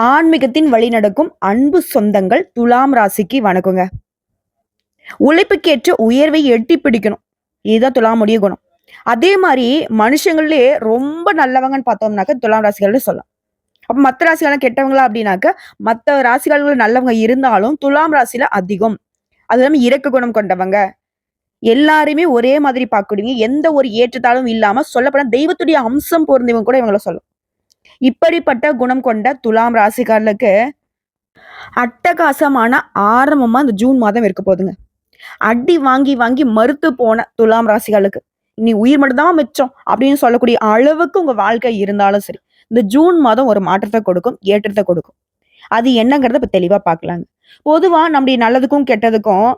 ஆன்மீகத்தின் வழி நடக்கும் அன்பு சொந்தங்கள் துலாம் ராசிக்கு வணக்கங்க. உழைப்புக்கேற்ற உயர்வை எட்டி பிடிக்கணும். இதுதான் துலாமுடைய குணம். அதே மாதிரி மனுஷங்களே ரொம்ப நல்லவங்கன்னு பார்த்தோம்னாக்க துலாம் ராசிகள்னு சொல்லலாம். அப்ப மத்த ராசிகள்லாம் கெட்டவங்களா அப்படின்னாக்க, மத்த ராசிகள் நல்லவங்க இருந்தாலும் துலாம் ராசியில அதிகம். அது இல்லாம இரக்க குணம் கொண்டவங்க. எல்லாரையுமே ஒரே மாதிரி பார்க்கக்கூடியவங்க. எந்த ஒரு ஏற்றத்தாழ்வும் இல்லாம சொல்லப்போனா தெய்வத்துடைய அம்சம் பொருந்தியவங்க கூட இவங்கள சொல்லலாம். இப்படிப்பட்ட குணம் கொண்ட துலாம் ராசிக்காரர்களுக்கு அட்டகாசமான ஆரம்பமா இந்த ஜூன் மாதம் இருக்க போகுதுங்க. அடி வாங்கி வாங்கி மறுத்து போன துலாம் ராசிகளுக்கு இனி உயிர் மட்டும் தான் மிச்சம் அப்படின்னு சொல்லக்கூடிய அளவுக்கு உங்க வாழ்க்கை இருந்தாலும் சரி, இந்த ஜூன் மாதம் ஒரு மாற்றத்தை கொடுக்கும், ஏற்றத்தை கொடுக்கும். அது என்னங்கிறத இப்ப தெளிவா பார்க்கலாங்க. பொதுவா நம்முடைய நல்லதுக்கும் கெட்டதுக்கும்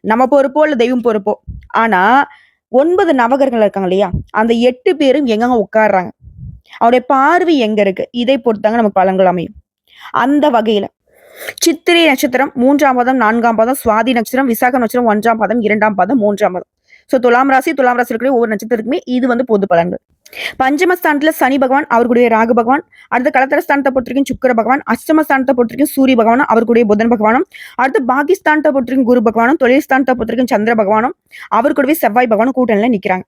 நம்ம பொறுப்போ இல்ல தெய்வம் பொறுப்போ. ஆனா 9 நவகிரகங்கள் இருக்காங்க இல்லையா, அந்த 8 பேரும் எங்கெங்க உட்கார்றாங்க, அவருடைய பார்வை எங்க இருக்கு, இதை பொறுத்தாங்க நமக்கு பலன்கள் அமையும். அந்த வகையில சித்திரை நட்சத்திரம் 3ஆம் பாதம், 4ஆம் பாதம், சுவாதி நட்சத்திரம், விசாக நட்சத்திரம் 1ஆம் பாதம், 2ஆம் பாதம், 3ஆம் பாதம். சோ துலாம் ராசி இருக்கிற ஒவ்வொரு நட்சத்திரத்துக்குமே இது வந்து பொது பலன்கள். பஞ்சமஸ்தானத்துல சனி பகவான், அவருடைய ராகு பகவான். அடுத்து களத்திரஸ்தானத்தை பொறுத்திருக்கும் சுக்கிர பகவான். அஷ்டமஸ்தானத்தை பொறுத்திருக்கும் சூரிய பகவானும், அவருடைய புதன் பகவானும். அடுத்து பாகிஸ்தானத்தை பொறுத்திருக்கும் குரு பகவானும், தொழில் ஸ்தானத்தை பொறுத்திருக்கும் சந்திர பகவானும், அவர் கூடவே செவ்வாய் பகவானும் கூட்டணியில நிக்கிறாங்க.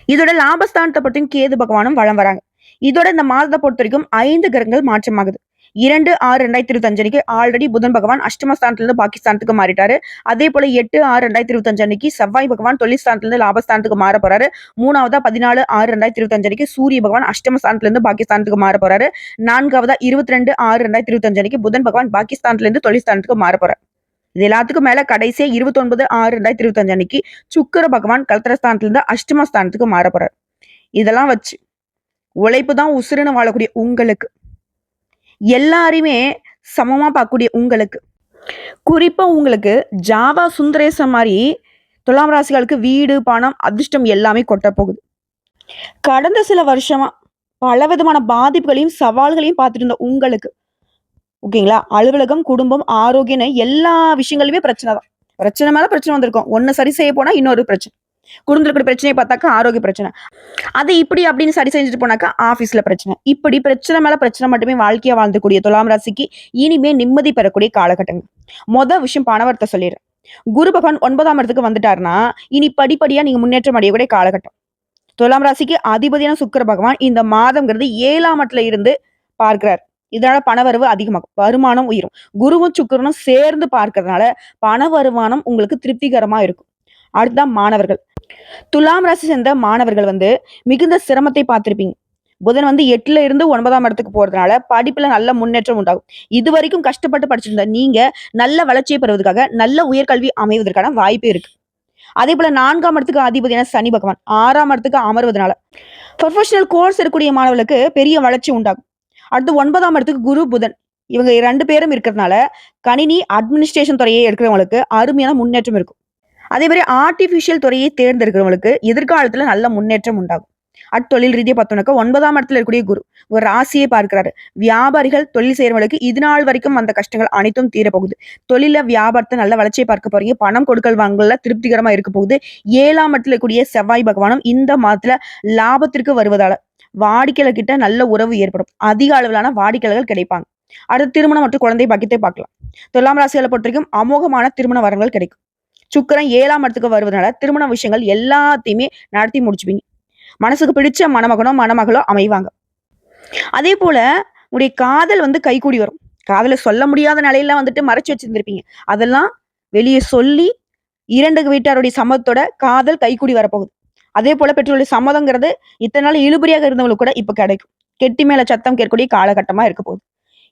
இதோட லாபஸ்தானத்தை பொறுத்திருக்கும் கேது பகவானும் வளம் வராங்க. இதோட இந்த மாதத்தை பொறுத்த வரைக்கும் 5 கிரகங்கள் மாற்றமாகுது. 2/6/2025 அன்னைக்கு ஆல்ரெடி புதன் பகவான் அஷ்டமஸ்தானத்திலிருந்து பாகிஸ்தானத்துக்கு மாறிட்டாரு. அதே போல 8/6/2025 அன்னைக்கு செவ்வாய் பகவான் தொழில்ஸ்தானத்திலிருந்து லாபஸ்தானத்துக்கு மாற போறாரு. 3ஆவதா 14/6/2025 அன்னைக்கு சூரிய பகவான் அஷ்டமஸ்தானத்திலிருந்து பாகிஸ்தானத்துக்கு மாற போறாரு. 4ஆவதா 22/6/2025 அன்னைக்கு புதன் பகவான் பாகிஸ்தானத்திலிருந்து தொழில்ஸ்தானத்துக்கு மாற போறாரு. இது எல்லாத்துக்கும் மேல கடைசியா 29/6/2025 அன்னைக்கு சுக்கிர பகவான் கலத்திரஸ்தானத்திலிருந்து அஷ்டமஸ்தானத்துக்கு மாற போறாரு. இதெல்லாம் வச்சு உழைப்பு தான் உசுருன்னு வாழக்கூடிய உங்களுக்கு, எல்லாரையுமே சமமா பார்க்கக்கூடிய உங்களுக்கு, குறிப்பா உங்களுக்கு ஜாவா சுந்தரேசன் மாதிரி துலாம் ராசிகளுக்கு வீடு, பணம், அதிர்ஷ்டம் எல்லாமே கொட்ட போகுது. கடந்த சில வருஷமா பல விதமான பாதிப்புகளையும் சவால்களையும் பார்த்துட்டு இருந்த உங்களுக்கு, ஓகேங்களா, அலுவலகம், குடும்பம், ஆரோக்கியம் எல்லா விஷயங்களுமே பிரச்சனை தான். பிரச்சனை மேல பிரச்சனை வந்திருக்கும். ஒன்னு சரி செய்ய போனா இன்னொரு பிரச்சனை. குடும்பத்துல இருக்கிற பிரச்சனையை பார்த்தாக்கா ஆரோக்கிய பிரச்சனை. அது இப்படி அப்படின்னு சரி செஞ்சுட்டு போனாக்கா ஆபீஸ்ல பிரச்சனை. இப்படி பிரச்சனை மேல பிரச்சனை மட்டுமே வாழ்க்கையா வாழ்ந்துக்கூடிய துலாம் ராசிக்கு இனிமே நிம்மதி பெறக்கூடிய காலகட்டங்கள். விஷயம் பணவரத்தை சொல்லிடுறேன். குரு பகவான் 9ஆம் இடத்துக்கு வந்துட்டாருன்னா இனி படிப்படியா நீங்க முன்னேற்றம் அடையக்கூடிய காலகட்டம். துலாம் ராசிக்கு அதிபதியான சுக்கிர பகவான் இந்த மாதம்ங்கிறது 7ஆம் இடத்துல இருந்து பார்க்கிறார். இதனால பணவரவு அதிகமாகும், வருமானம் உயரும். குருவும் சுக்கிரனும் சேர்ந்து பார்க்கறதுனால பண வருமானம் உங்களுக்கு திருப்திகரமா இருக்கும். அடுத்ததான் மாணவர்கள். துலாம் ராசி சேர்ந்த மாணவர்கள் மிகுந்த சிரமத்தை பார்த்திருப்பீங்க. புதன் 8ல இருந்து 9ஆம் இடத்துக்கு போறதுனால படிப்புல நல்ல முன்னேற்றம் உண்டாகும். இது வரைக்கும் கஷ்டப்பட்டு படிச்சிருந்த நீங்க நல்ல வளர்ச்சியை பெறுவதற்காக நல்ல உயர்கல்வி அமைவதற்கான வாய்ப்பு இருக்கு. அதே போல 4ஆம் இடத்துக்கு அதிபதியான சனி பகவான் 6ஆம் இடத்துக்கு அமர்வதனால ப்ரொஃபஷனல் கோர்ஸ் இருக்கக்கூடிய மாணவர்களுக்கு பெரிய வளர்ச்சி உண்டாகும். அடுத்து 9ஆம் இடத்துக்கு குரு புதன் இவங்க 2 பேரும் இருக்கிறதுனால கணினி அட்மினிஸ்ட்ரேஷன் துறையை எடுக்கிறவங்களுக்கு அருமையான முன்னேற்றம் இருக்கும். அதே மாதிரி ஆர்டிபிஷியல் துறையை தேர்ந்தெடுக்கிறவங்களுக்கு எதிர்காலத்துல நல்ல முன்னேற்றம் உண்டாகும். தொழில் ரீதியா பார்த்தோம்னாக்கா 9ஆம் இடத்துல இருக்கக்கூடிய குரு ஒரு ராசியை பார்க்கிறாரு. வியாபாரிகள், தொழில் செய்யறவங்களுக்கு இது நாள் வரைக்கும் அந்த கஷ்டங்கள் அனைத்தும் தீரப்போகுது. தொழில வியாபாரத்தை நல்ல வளர்ச்சியை பார்க்க போறீங்க. பணம் கொடுக்கல் வாங்கல திருப்திகரமா இருக்க போகுது. 7ஆம் இடத்துல இருக்கக்கூடிய செவ்வாய் பகவானும் இந்த மாதத்துல லாபத்திற்கு வருவதால வாடிக்கையாளர் கிட்ட நல்ல உறவு ஏற்படும். அதிக அளவிலான வாடிக்கையாளர்கள் கிடைப்பாங்க. அடுத்து திருமணம் மற்றும் குழந்தை பாக்கியத்தை பார்க்கலாம். துலாம் ராசிகளை பொறுத்த வரைக்கும் அமோகமான திருமண வரங்கள் கிடைக்கும். சுக்கிரன் 7ஆம் இடத்துக்கு வருவதனால திருமண விஷயங்கள் எல்லாத்தையுமே நடத்தி முடிச்சுப்பீங்க. மனசுக்கு பிடிச்ச மணமகனோ அமைவாங்க. அதே போல உங்களுடைய காதல் கைகூடி வரும். காதல சொல்ல முடியாத நிலையில மறைச்சு வச்சிருந்திருப்பீங்க. அதெல்லாம் வெளியே சொல்லி 2 வீட்டாருடைய சம்மதத்தோட காதல் கைகூடி வரப்போகுது. அதே போல பெற்றோருடைய சம்மதங்கிறது இத்தனை நாள் இழுபறியாக இருந்தவங்களுக்கு கூட இப்ப கிடைக்கும். கெட்டி மேல சத்தம் கேட்கக்கூடிய காலகட்டமா இருக்க போகுது.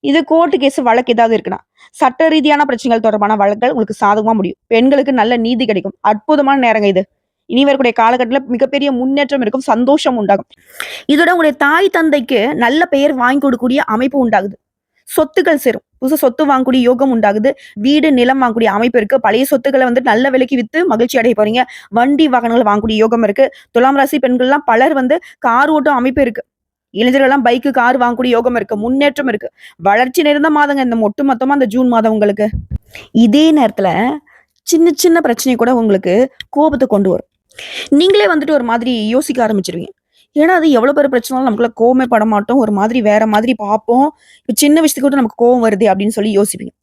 இது கோர்ட்டு கேஸ் வழக்கு ஏதாவது இருக்குன்னா சட்ட ரீதியான பிரச்சனைகள் தொடர்பான வழக்குகள் உங்களுக்கு சாதகமா முடியும். பெண்களுக்கு நல்ல நீதி கிடைக்கும். அற்புதமான நேரங்க இது. இனி வரக்கூடிய காலகட்டத்துல மிகப்பெரிய முன்னேற்றம் இருக்கும், சந்தோஷம் உண்டாகும். இதோட உங்களுடைய தாய் தந்தைக்கு நல்ல பெயர் வாங்கி கொடுக்கக்கூடிய அமைப்பு உண்டாகுது. சொத்துக்கள் சேரும். புதுசு சொத்து வாங்கக்கூடிய யோகம் உண்டாகுது. வீடு, நிலம் வாங்கக்கூடிய அமைப்பு இருக்கு. பழைய சொத்துக்களை நல்ல விலைக்கு வித்து மகிழ்ச்சி அடைய போறீங்க. வண்டி வாகனங்கள் வாங்கக்கூடிய யோகம் இருக்கு. துலாம் ராசி பெண்கள் எல்லாம் பலர் கார் ஓட்டும் அமைப்பு இருக்கு. இளைஞர்கள் எல்லாம் பைக்கு, கார் வாங்கக்கூடிய யோகம் இருக்கு. முன்னேற்றம் இருக்கு. வளர்ச்சி நிறைந்த மாதங்க இந்த ஒட்டு மொத்தமா இந்த ஜூன் மாதம் உங்களுக்கு. இதே நேரத்துல சின்ன சின்ன பிரச்சனை கூட உங்களுக்கு கோபத்தை கொண்டு வரும். நீங்களே ஒரு மாதிரி யோசிக்க ஆரம்பிச்சிருவீங்க. ஏன்னா, அது எவ்வளோ பெரிய பிரச்சனைனாலும் நமக்குள்ள கோவமே பட மாட்டோம். ஒரு மாதிரி வேற மாதிரி பார்ப்போம். இப்ப சின்ன விஷயத்துக்கு கூட நமக்கு கோவம் வருதே அப்படின்னு சொல்லி யோசிப்பீங்க.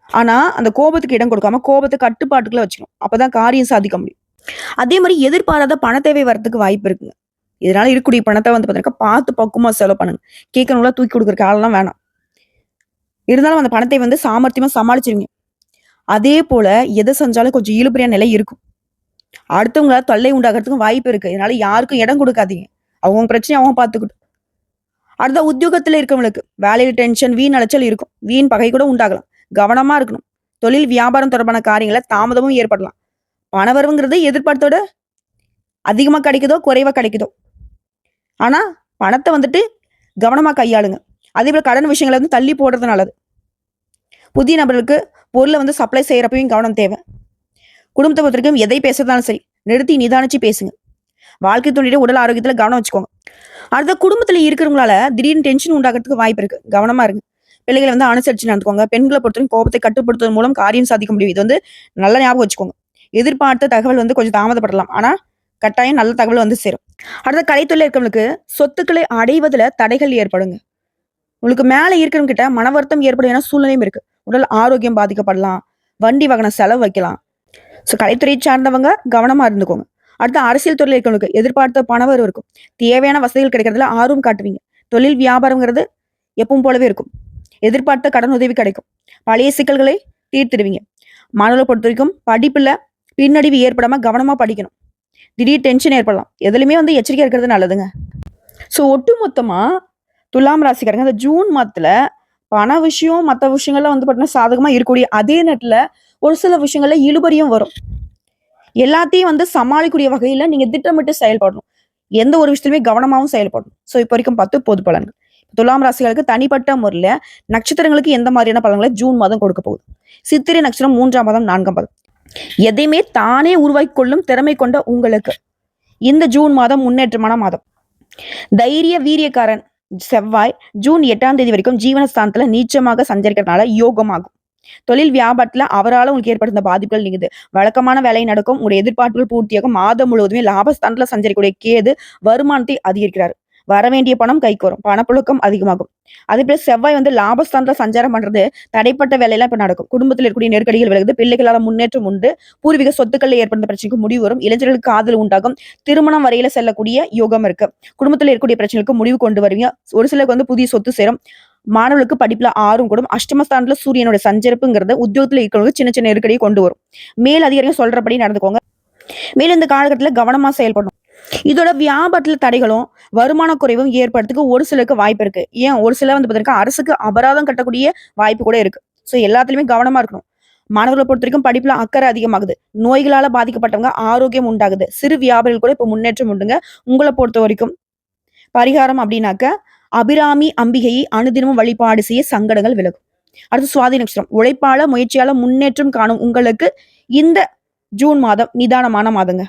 ஆனா, அந்த கோபத்துக்கு இடம் கொடுக்காம, கோபத்த கட்டுப்பாட்டுக்குள்ள வச்சுக்கணும். அப்பதான் காரியம் சாதிக்க முடியும். அதே மாரி எதிர்பாராத பண தேவை வரதுக்கு வாய்ப்பு இருக்குங்க. இதனால இருக்கக்கூடிய பணத்த வந்து பார்த்தீங்கன்னா, பார்த்து பக்குவமா செலவு பண்ணுங்க. கேட்கறவங்கள தூக்கி குடுக்குறக்கு ஆள்லாம் வேணாம். இருந்தாலும் அந்த பணத்தை வந்து சாமர்த்தியமா சமாளிச்சுருவீங்க. அதே போல எத செஞ்சாலும் கொஞ்சம் இழுபறியான நிலை இருக்கும். அடுத்தவங்களால தொல்லை உண்டாகுறதுக்கும் வாய்ப்பு இருக்கு. இதனால யாருக்கும் இடம் குடுக்காதீங்க. அவங்கவங்க பிரச்சனைய அவங்க பார்த்துக்கட்டும். அடுத்த உத்தியோகத்துல இருக்கவங்களுக்கு வேலையில டென்ஷன், வீண் அலைச்சல் இருக்கும். வீண் பகை கூட உண்டாகலாம். கவனமா இருக்கணும். தொழில், வியாபாரம் தொடர்பான காரியங்கள்ல தாமதமும் ஏற்படலாம். பணவரவுங்கிறது எதிர்பார்த்தோட அதிகமா கிடைக்குதோ, குறைவா கிடைக்குதோ. ஆனா, பணத்த வந்துட்டு கவனமா கையாளுங்க. அதேபோல கடன் விஷயங்கள வந்து தள்ளி போடுறது நல்லது. புதிய நபர்களுக்கு பொருள வந்து சப்ளை செய்யறப்பயும் கவனம் தேவை. குடும்பத்த பொறுத்தவரைக்கும் எதை பேசுறதாலும் சரி, நிறுத்தி நிதானிச்சு பேசுங்க. வாழ்க்கை துணையுடைய உடல் ஆரோக்கியத்துல கவனம் வச்சுக்கோங்க. அடுத்த குடும்பத்துல இருக்கிறவங்களால திடீர்னு டென்ஷன் உண்டாகிறதுக்கு வாய்ப்பு இருக்கு. கவனமா இருங்க. பிள்ளைகள வந்து அனுசரிச்சு நடந்துக்கோங்க. பெண்கள பொறுத்தவரைக்கும் கோபத்தை கட்டுப்படுத்துவதன் மூலம் காரியம் சாதிக்க முடியும். இது வந்து நல்லா ஞாபகம் வச்சுக்கோங்க. எதிர்பார்த்த தகவல் வந்து கொஞ்சம் தாமதப்படலாம். ஆனா, கட்டாயம் நல்ல தகவல் வந்து சேரும். அடுத்த கலைத்துறையில இருக்கிறவங்களுக்கு சொத்துக்களை அடைவதுல தடைகள் ஏற்படுங்க. உங்களுக்கு மேல இருக்கிறவங்க கிட்ட மன வருத்தம் ஏற்படும் என சூழ்நிலையும் இருக்கு. உடல் ஆரோக்கியம் பாதிக்கப்படலாம். வண்டி வாகன செலவு வைக்கலாம். கலைத்துறையை சார்ந்தவங்க கவனமா இருந்துக்கோங்க. அடுத்து அரசியல் துறையில இருக்கிறவங்களுக்கு எதிர்பார்த்த பணவரவு இருக்கும். தேவையான வசதிகள் கிடைக்கிறதுல ஆர்வம் காட்டுவீங்க. தொழில் வியாபாரங்கிறது எப்பவும் போலவே இருக்கும். எதிர்பார்த்த கடன் உதவி கிடைக்கும். பழைய சிக்கல்களை தீர்த்திடுவீங்க. மாணவர்களை பொறுத்த வரைக்கும் படிப்புல பின்னடைவு ஏற்படாம கவனமா படிக்கணும். திடீர் டென்ஷன் ஏற்படலாம். எதுலையுமே வந்து எச்சரிக்கையா இருக்கிறது நல்லதுங்க. ஒட்டுமொத்தமா துலாம் ராசிக்காரங்க இந்த ஜூன் மாதத்துல பண விஷயம், மத்த விஷயங்கள்லாம் வந்து பார்த்தீங்கன்னா சாதகமா இருக்கக்கூடிய அதே நேரத்துல ஒரு சில விஷயங்கள்ல இழுபறியும் வரும். எல்லாத்தையும் வந்து சமாளிக்கக்கூடிய வகையில நீங்க திட்டமிட்டு செயல்படணும். எந்த ஒரு விஷயத்திலுமே கவனமாவும் செயல்படணும். இப்ப வரைக்கும் 10 பொது பலன்கள். துலாம் ராசிகளுக்கு தனிப்பட்ட முறையில நட்சத்திரங்களுக்கு எந்த மாதிரியான பலன்களை ஜூன் மாதம் கொடுக்க போகுது. சித்திரை நட்சத்திரம் 3ஆம் பாதம், 4ஆம் பாதம். எதையுமே தானே உருவாக்கிக் கொள்ளும் திறமை கொண்ட உங்களுக்கு இந்த ஜூன் மாதம் முன்னேற்றமான மாதம். தைரிய வீரியக்காரன் செவ்வாய் ஜூன் 8ஆம் தேதி வரைக்கும் ஜீவனஸ்தானத்துல நீச்சமாக சஞ்சரிக்கிறதுனால யோகமாகும். தொழில் வியாபாரத்துல அவரால் உங்களுக்கு ஏற்படுத்த பாதிப்புகள் நீங்குது. வழக்கமான வேலை நடக்கும். உங்களுடைய எதிர்பார்ப்புகள் பூர்த்தியாகும். மாதம் முழுவதுமே லாபஸ்தானத்துல சஞ்சரிக்கக்கூடிய கேது வருமானத்தை அதிகரிக்கிறார். வரவேண்டிய பணம் கைக்கு வரும். பணப்புழக்கம் அதிகமாகும். அதே போல செவ்வாய் வந்து லாபஸ்தானத்துல சஞ்சாரம் பண்றது தடைப்பட்ட வேலையெல்லாம் இப்ப நடக்கும். குடும்பத்தில் இருக்கக்கூடிய நெருக்கடிகள் விலகுது. பிள்ளைகளால முன்னேற்றம் உண்டு. பூர்வீக சொத்துக்கள்ல ஏற்படுத்த பிரச்சனைக்கு முடிவு வரும். இளைஞர்களுக்கு காதல் உண்டாகும். திருமணம் வரையில செல்லக்கூடிய யோகம் இருக்கு. குடும்பத்துல இருக்கக்கூடிய பிரச்சனைகளுக்கு முடிவு கொண்டு வருவீங்க. ஒரு சிலருக்கு வந்து புதிய சொத்து சேரும். மாணவர்களுக்கு படிப்புல ஆர்வம் கூடும். அஷ்டமஸ்தானத்துல சூரியனோட சஞ்சரிப்புங்கிறது உத்தியோகத்துல இருக்கிறவங்களுக்கு சின்ன சின்ன நெருக்கடியை கொண்டு வரும். மேல் அதிகாரிகள் சொல்றபடி நடந்துக்கோங்க. மேலும் இந்த காலகட்டத்துல கவனமா செயல்படணும். இதோட வியாபாரத்துல தடைகளும் வருமான குறைவும் ஏற்படுறதுக்கு ஒரு சிலருக்கு வாய்ப்பு இருக்கு. ஏன் ஒரு சிலர் வந்து பாத்தீங்கன்னா அரசுக்கு அபராதம் கட்டக்கூடிய வாய்ப்பு கூட இருக்கு. எல்லாத்துலயுமே கவனமா இருக்கணும். மாணவர்களை பொறுத்த வரைக்கும் படிப்புல அக்கறை அதிகமாகுது. நோய்களால பாதிக்கப்பட்டவங்க ஆரோக்கியம் உண்டாகுது. சிறு வியாபாரிகள் கூட இப்ப முன்னேற்றம் உண்டுங்க. உங்களை பொறுத்த வரைக்கும் பரிகாரம் அப்படின்னாக்க அபிராமி அம்பிகையை அனுதினமும் வழிபாடு செய்ய சங்கடங்கள் விலகும். அடுத்து சுவாதி நட்சத்திரம். உழைப்பால முயற்சியால முன்னேற்றம் காணும் உங்களுக்கு இந்த ஜூன் மாதம் நிதானமான மாதங்க.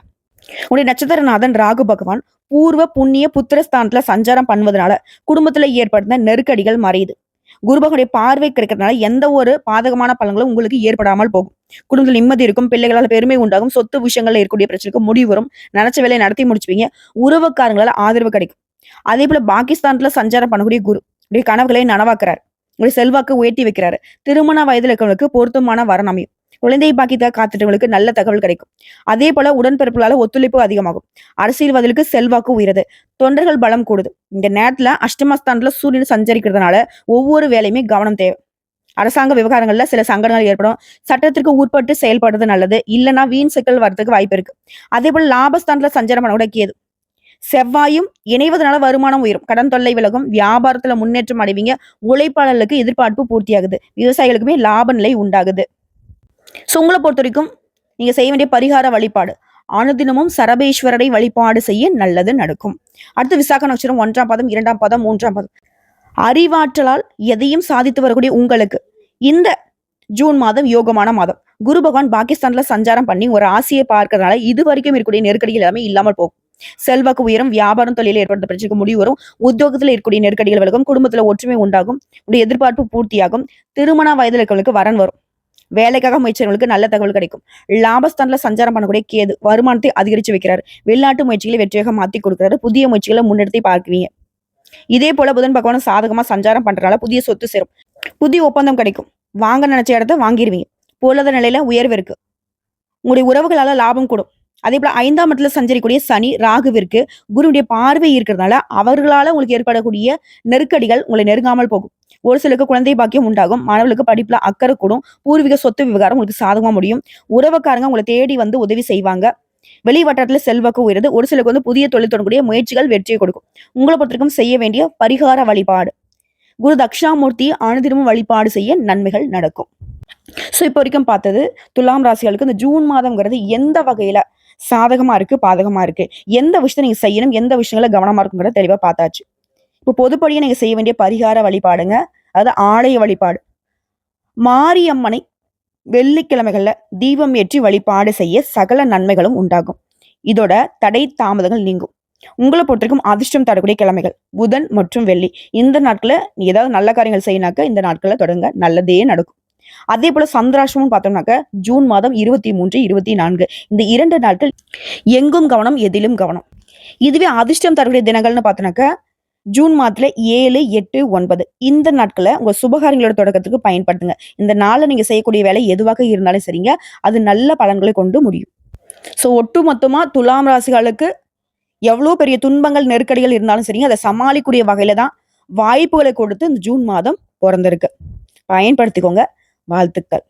உடைய நட்சத்திரநாதன் ராகு பகவான் பூர்வ புண்ணிய புத்திரஸ்தானத்துல சஞ்சாரம் பண்ணுவதனால குடும்பத்துல ஏற்படுத்த நெருக்கடிகள் மறையுது. குரு பகவானுடைய பார்வை கிடைக்கிறதுனால எந்த ஒரு பாதகமான பலன்களும் உங்களுக்கு ஏற்படாமல் போகும். குடும்பத்தில் நிம்மதி இருக்கும். பிள்ளைகளால் பெருமை உண்டாகும். சொத்து விஷயங்கள்ல இருக்கக்கூடிய பிரச்சனைக்கு முடிவு வரும். நினைச்ச வேலையை நடத்தி முடிச்சுவீங்க. உறவுக்காரங்களால ஆதரவு கிடைக்கும். அதே போல பாகிஸ்தான்ல சஞ்சாரம் பண்ணக்கூடிய குரு உடைய கனவுகளை நனவாக்குறாரு. உடைய செல்வாக்கு உயர்த்தி வைக்கிறாரு. திருமண வயதுல இருக்கிறவங்களுக்கு பொருத்தமான வரன் அமையும். குழந்தை பாக்கியத்தை காத்துட்டவங்களுக்கு நல்ல தகவல் கிடைக்கும். அதே போல உடன்பிறப்புகளால ஒத்துழைப்பு அதிகமாகும். அரசியல்வாதிகளுக்கு செல்வாக்கு உயருது. தொண்டர்கள் பலம் கூடுது. இந்த நேரத்துல அஷ்டமஸ்தானத்துல சூரியன் சஞ்சரிக்கிறதுனால ஒவ்வொரு வேலையுமே கவனம் தேவை. அரசாங்க விவகாரங்கள்ல சில சங்கடங்கள் ஏற்படும். சட்டத்திற்கு உட்பட்டு செயல்படுறது நல்லது. இல்லைன்னா வீண் சிக்கல் வரதுக்கு வாய்ப்பு இருக்கு. அதே போல லாபஸ்தானத்துல சஞ்சாரம் பண்ண கூட கேது செவ்வாயும் இணைவதனால வருமானம் உயரும். கடன் தொல்லை விலகும். வியாபாரத்துல முன்னேற்றம் அடைவீங்க. உழைப்பாளர்களுக்கு எதிர்பார்ப்பு பூர்த்தியாகுது. விவசாயிகளுக்குமே லாப நிலை உண்டாகுது. உங்களை பொறுத்த வரைக்கும் நீங்க செய்ய வேண்டிய பரிகார வழிபாடு அனுதினமும் சரபேஸ்வரரை வழிபாடு செய்ய நல்லது நடக்கும். அடுத்து விசாக நட்சத்திரம் 1ஆம் பாதம், 2ஆம் பாதம், 3ஆம் பாதம். அறிவாற்றலால் எதையும் சாதித்து வரக்கூடிய உங்களுக்கு இந்த ஜூன் மாதம் யோகமான மாதம். குரு பகவான் பாகிஸ்தான்ல சஞ்சாரம் பண்ணி ஒரு ஆசையை பார்க்கறதுனால இது வரைக்கும் இருக்கக்கூடிய நெருக்கடிகள் எல்லாமே இல்லாமல் போகும். செல்வாக்கு உயரும். வியாபாரம் தொழில ஏற்படுத்த பிரச்சனைக்கு முடிவு வரும். உத்தியோகத்துல இருக்கக்கூடிய நெருக்கடிகள் விலகும். குடும்பத்துல ஒற்றுமை உண்டாகும். உடைய எதிர்பார்ப்பு பூர்த்தியாகும். திருமண வயதுல இருக்கிறவங்களுக்கு வரன் வரும். வேலைக்காக முயற்சிகளுக்கு நல்ல தகவல் கிடைக்கும். லாபஸ்தானத்துல சஞ்சாரம் பண்ணக்கூடிய கேது வருமானத்தை அதிகரிச்சு வைக்கிறாரு. வெளிநாட்டு முயற்சிகளை வெற்றியாக மாத்தி கொடுக்குறாரு. புதிய முயற்சிகளை முன்னெடுத்து பார்க்குவீங்க. இதே போல புதன் பகவான் சாதகமா சஞ்சாரம் பண்றதுனால புதிய சொத்து சேரும். புதிய ஒப்பந்தம் கிடைக்கும். வாங்க நினைச்ச இடத்த வாங்கிருவீங்க. பொருளாதார நிலையில உயர்வு இருக்கு. உங்களுடைய உறவுகளால லாபம் கூடும். அதே போல 5ஆம் இடத்துல சஞ்சரிக்கூடிய சனி ராகுவிற்கு குருவுடைய பார்வை இருக்கிறதுனால அவர்களால உங்களுக்கு ஏற்படக்கூடிய நெருக்கடிகள் உங்களை நெருங்காமல் போகும். ஒரு சிலருக்கு குழந்தை பாக்கியம் உண்டாகும். மாணவர்களுக்கு படிப்புல அக்கறை கூடும். பூர்வீக சொத்து விவகாரம் உங்களுக்கு சாதகமா முடியும். உறவுக்காரங்க உங்களை தேடி வந்து உதவி செய்வாங்க. வெளி வட்டாரத்துல செல்வாக்கு உயருது. ஒரு சிலருக்கு வந்து புதிய தொழில் தொடங்கக்கூடிய முயற்சிகள் வெற்றியை கொடுக்கும். உங்களை பொறுத்தவரைக்கும் செய்ய வேண்டிய பரிகார வழிபாடு குரு தட்சிணாமூர்த்தி அனுதினமும் வழிபாடு செய்ய நன்மைகள் நடக்கும். சோ இப்போ வரைக்கும் பார்த்தது துலாம் ராசிகளுக்கு இந்த ஜூன் மாதம்ங்கிறது எந்த வகையில சாதகமா இருக்கு, பாதகமா இருக்கு, எந்த விஷயத்தை நீங்க செய்யணும், எந்த விஷயங்கள கவனமா இருக்குங்கிறத தெளிவா பார்த்தாச்சு. இப்போ பொதுப்படியா நீங்க செய்ய வேண்டிய பரிகார வழிபாடுங்க, அதாவது ஆலய வழிபாடு. மாரியம்மனை வெள்ளிக்கிழமைகள்ல தீபம் ஏற்றி வழிபாடு செய்ய சகல நன்மைகளும் உண்டாகும். இதோட தடை தாமதங்கள் நீங்கும். உங்களை பொறுத்தவரைக்கும் அதிர்ஷ்டம் தரக்கூடிய கிழமைகள் புதன் மற்றும் வெள்ளி. இந்த நாட்கள நீ ஏதாவது நல்ல காரியங்கள் செய்யினாக்க இந்த நாட்கள தொடங்க நல்லதே நடக்கும். அதே போல சந்திராஷ்டமம் பார்த்தோம்னாக்க ஜூன் மாதம் 23, 24 இந்த 2 நாட்கள் எங்கும் கவனம், எதிலும் கவனம். இதுவே அதிர்ஷ்டம் தரக்கூடிய தினங்கள்னு பார்த்தோம்னாக்க ஜூன் மாதத்துல 7, 8, 9 இந்த நாட்களை உங்க சுபகாரியங்களோட தொடக்கத்துக்கு பயன்படுத்துங்க. இந்த நாள்ல நீங்க செய்யக்கூடிய வேலை எதுவாக இருந்தாலும் சரிங்க, அது நல்ல பலன்களை கொண்டு முடியும். சோ ஒட்டு மொத்தமா துலாம் ராசிகளுக்கு எவ்வளவு பெரிய துன்பங்கள் நெருக்கடிகள் இருந்தாலும் சரிங்க, அதை சமாளிக்கக்கூடிய வகையில தான் வாய்ப்புகளை கொடுத்து இந்த ஜூன் மாதம் பிறந்திருக்கு. பயன்படுத்திக்கோங்க. வாழ்த்துக்கள்.